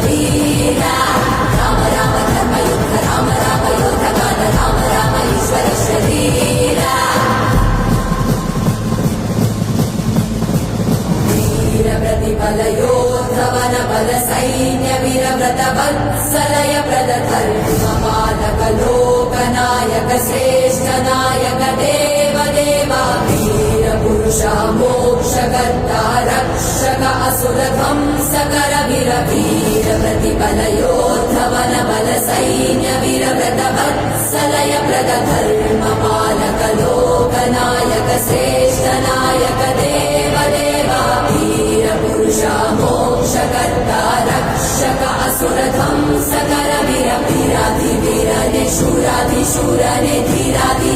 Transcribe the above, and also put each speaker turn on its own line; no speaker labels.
वीरा राम राम धर्मयुद्ध राम राम योद्धगान राम राम ईश्वर शरीरा वीर प्रतिबल योद्धवन बल सैन्य वीरव्रत वत्सलय प्रद धर्म पालक लोकनायक श्रेष्ठ नायक देव देवा वीर पुरुष मोक्षकर्ता रक्षक असुर ध्वंसकर वीर वीर प्रतिबल योद्धवन बल सैन्य वीरव्रत वत्सलय प्रद धर्म पालक लोकनायक श्रेष्ठ नायक देव देवा वीर पुरुष मोक्षकर्ता रक्षक असुर ध्वंसकर वीर वीराधि वीरने शूराधि शूरने धीराधि